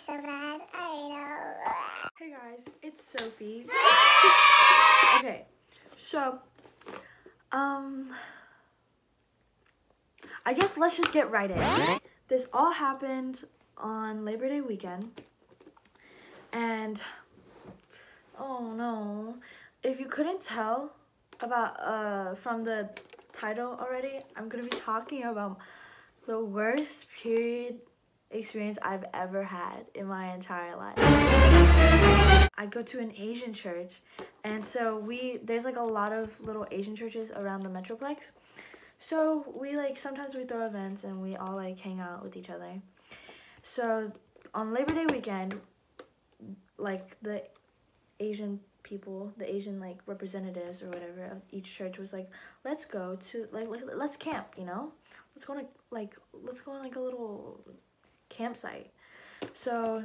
so bad. I know. Hey guys, it's Sophie. Okay, so, I guess let's just get right in. This all happened on Labor Day weekend, and oh no, if you couldn't tell about from the title already, I'm gonna be talking about the worst period experience I've ever had in my entire life. I go to an Asian church, and so there's like a lot of little Asian churches around the Metroplex. So sometimes we throw events and we all like hang out with each other. So on Labor Day weekend, like the Asian people, the Asian like representatives or whatever of each church was like, let's go to let's camp, you know? Let's go on like a little campsite. So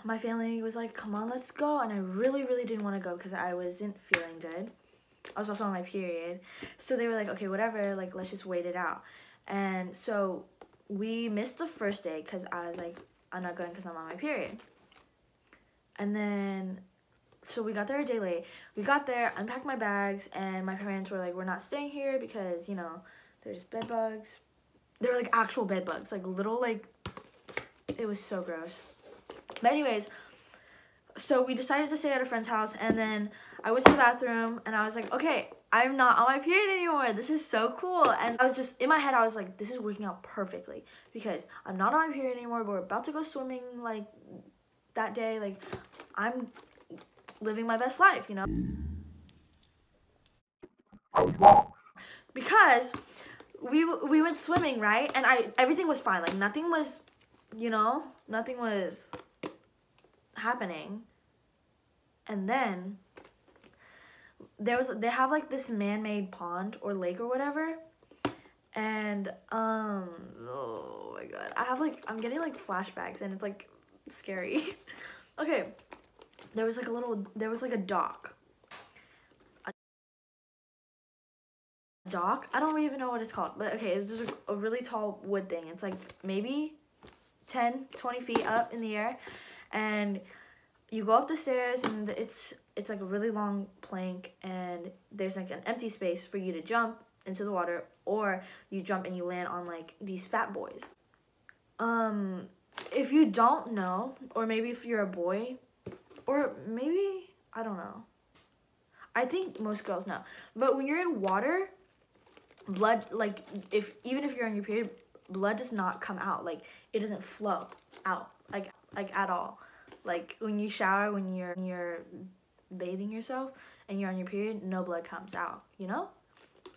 my family was like, come on, let's go. And I really didn't want to go because I wasn't feeling good. I was also on my period. So they were like, okay, whatever, like let's just wait it out. And so we missed the first day because I was like, I'm not going because I'm on my period. And then so we got there a day late. We got there, unpacked my bags, and my parents were like, we're not staying here because, you know, there's bed bugs. They're like actual bed bugs, like little, like, it was so gross. But anyways, so we decided to stay at a friend's house, and then I went to the bathroom, and I was like, okay, I'm not on my period anymore. This is so cool. And I was just, in my head, I was like, this is working out perfectly because I'm not on my period anymore, but we're about to go swimming, like, that day. Like, I'm living my best life, you know? I was wrong. Because we went swimming, right? And everything was fine. Like, nothing was, you know, nothing was happening. And then they have like this man-made pond or lake or whatever. And oh my god, I'm getting like flashbacks, and it's like scary. Okay, there was like a dock. Dock? I don't even know what it's called, but okay, it's just a really tall wood thing. It's like maybe 10-20 feet up in the air, and you go up the stairs, and it's like a really long plank, and there's like an empty space for you to jump into the water, or you jump and you land on like these fat boys. If you don't know, or maybe if you're a boy, or maybe, I don't know, I think most girls know, but when you're in water, blood, like, even if you're on your period, blood does not come out. Like, it doesn't flow out, like at all. Like, when you shower, when you're bathing yourself and you're on your period, no blood comes out, you know?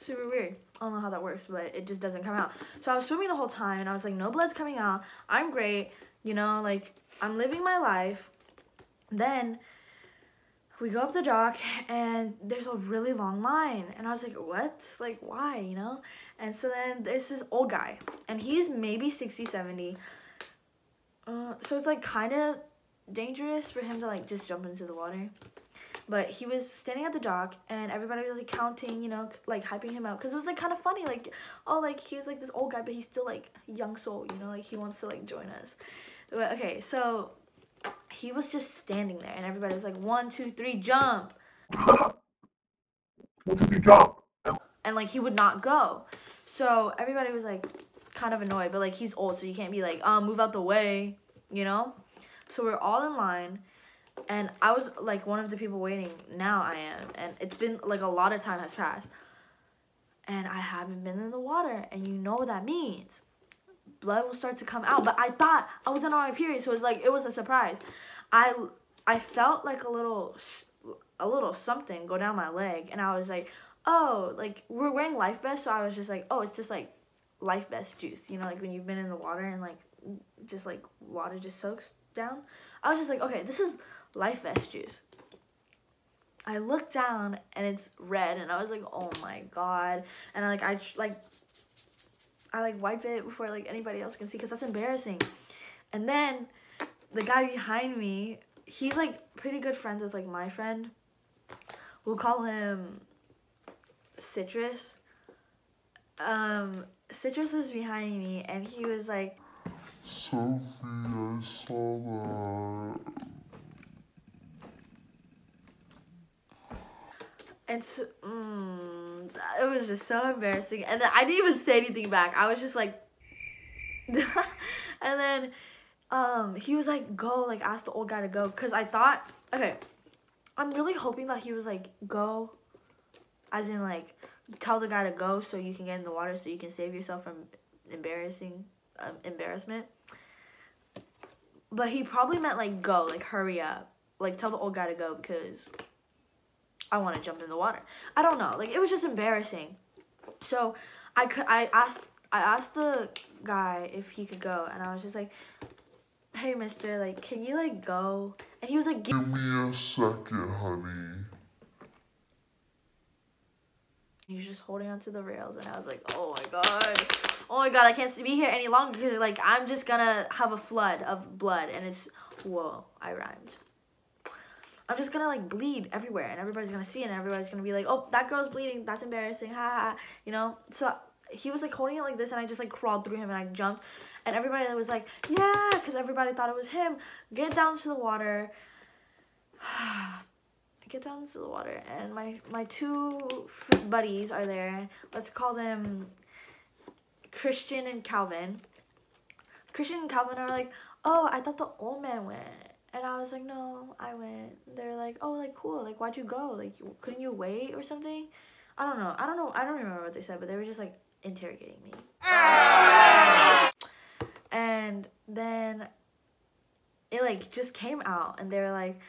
Super weird. I don't know how that works, but it just doesn't come out. So I was swimming the whole time, and I was like, no blood's coming out. I'm great, you know? Like, I'm living my life. Then we go up the dock, and there's a really long line. And I was like, what? Like, why, you know? And so then there's this old guy, and he's maybe 60, 70. So it's, like, kind of dangerous for him to, like, just jump into the water. But he was standing at the dock, and everybody was, like, counting, you know, like, hyping him up. Because it was, like, kind of funny. Like, oh, like, he was, like, this old guy, but he's still, like, a young soul, you know? Like, he wants to, like, join us. But, okay, so he was just standing there, and everybody was like, 1, 2, 3, jump. 1, 2, 3, jump. And, like, he would not go. So everybody was, like, kind of annoyed. But, like, he's old, so you can't be like, move out the way, you know? So we're all in line. And I was, like, one of the people waiting. Now I am. And it's been, like, a lot of time has passed. And I haven't been in the water. And you know what that means. Blood will start to come out. But I thought I wasn't on my period. So it was, like, it was a surprise. I felt, like, a little something go down my leg. And I was, like, oh, like, we're wearing life vests. So I was just, like, oh, it's just, like, life vest juice. You know, like, when you've been in the water and, like, just, like, water just soaks down. I was just, like, okay, this is life vest juice. I looked down, and it's red, and I was like, oh my god. And I wipe it before, like, anybody else can see, because that's embarrassing. And then the guy behind me, he's, like, pretty good friends with, like, my friend. We'll call him Citrus. Citrus was behind me, and he was like, Sophie, I saw that. And so, it was just so embarrassing. And then I didn't even say anything back. I was just like, and then he was like, go, like, ask the old guy to go. Because I thought, okay, I'm really hoping that he was like, go, as in like, tell the guy to go so you can get in the water so you can save yourself from embarrassment. But he probably meant like, go, like, hurry up. Like, tell the old guy to go because I want to jump in the water. I don't know. Like, it was just embarrassing. So I asked the guy if he could go, and I was just like, hey, mister, like, can you, like, go? And he was like, Give me a second, honey. he was just holding onto the rails, and I was like, oh my god, I can't be here any longer because, like, I'm just gonna have a flood of blood, and it's, whoa, I rhymed. I'm just gonna, like, bleed everywhere, and everybody's gonna see it, and everybody's gonna be like, oh, that girl's bleeding, that's embarrassing, ha ha, you know? So he was, like, holding it like this, and I just, like, crawled through him, and I jumped, and everybody was like, yeah, because everybody thought it was him. Get down to the water. Get down to the water, and my two buddies are there. Let's call them Christian and Calvin. Christian and Calvin are like, oh, I thought the old man went. And I was like, no, I went. They're like, oh, like, cool. Like, why'd you go? Like, couldn't you wait or something? I don't know. I don't remember what they said, but they were just, like, interrogating me. And then it, like, just came out, and they were like,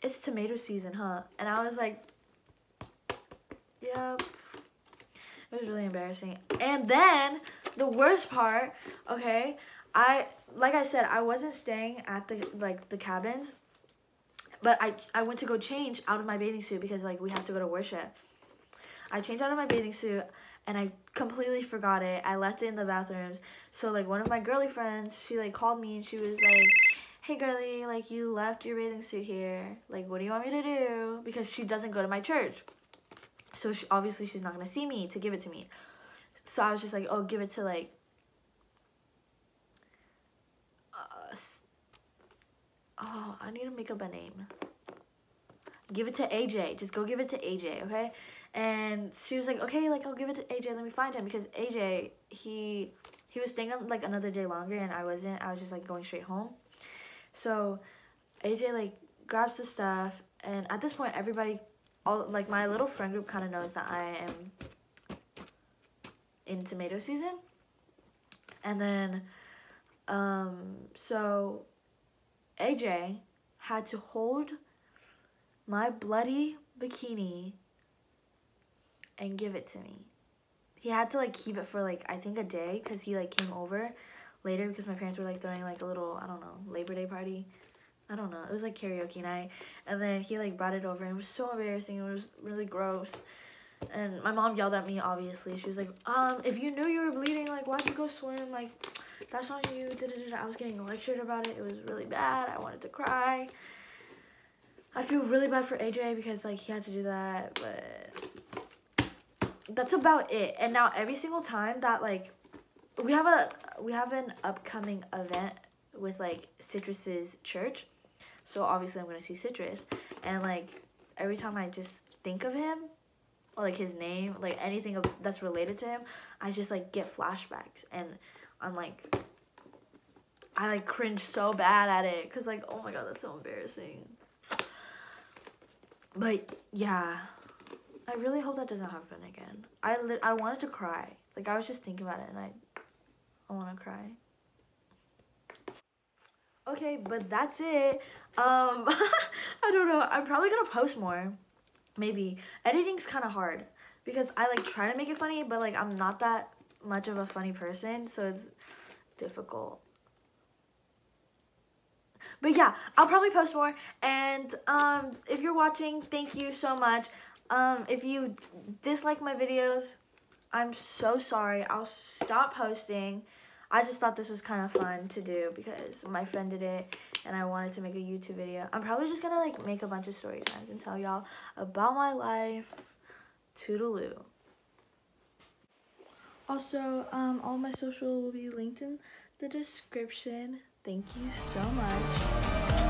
it's tomato season, huh? And I was like, yep. It was really embarrassing. And then the worst part, okay, like I said, I wasn't staying at the cabins, but I went to go change out of my bathing suit because, like, we have to go to worship. I changed out of my bathing suit, and I completely forgot it. I left it in the bathrooms. So, like, one of my girly friends, she, like, called me, and she was like, hey, girly, like, you left your bathing suit here. Like, what do you want me to do? Because she doesn't go to my church. So, obviously, she's not going to see me to give it to me. So, I was just like, oh, give it to, like, I need to make up a name. Give it to AJ. Just go give it to AJ, okay? And she was like, okay, like, I'll give it to AJ. Let me find him. Because AJ, he was staying on, like, another day longer, and I wasn't. I was just, like, going straight home. So AJ, like, grabs the stuff, and at this point, everybody, like, my little friend group kind of knows that I am in tomato season. And then, so AJ had to hold my bloody bikini and give it to me. He had to, like, keep it for, like, I think a day, because he, like, came over later because my parents were, like, throwing, like, a little, I don't know, Labor Day party. I don't know. It was, like, karaoke night. And then he, like, brought it over, and it was so embarrassing. It was really gross. And my mom yelled at me, obviously. She was like, if you knew you were bleeding, like, why'd you go swim? Like, that's on you. I was getting lectured about it. It was really bad. I wanted to cry. I feel really bad for AJ because, like, he had to do that, but that's about it. And now every single time that, like, we have an upcoming event with, like, Citrus's church, so obviously I'm gonna see Citrus, and, like, every time I just think of him, or, like, his name, like, anything that's related to him, I just, like, get flashbacks, and I'm like, I, like, cringe so bad at it, because, like, oh my god, that's so embarrassing. But yeah, I really hope that doesn't happen again. I wanted to cry. Like, I was just thinking about it, and I want to cry. Okay, but that's it. I don't know. I'm probably gonna post more. Maybe. Editing's kind of hard because I, like, try to make it funny, but, like, I'm not that much of a funny person, so it's difficult. But yeah, I'll probably post more, and if you're watching, thank you so much. If you dislike my videos, I'm so sorry. I'll stop posting. I just thought this was kind of fun to do because my friend did it, and I wanted to make a YouTube video. I'm probably just gonna, like, make a bunch of story times and tell y'all about my life. Toodaloo. Also, all my social will be linked in the description. Thank you so much.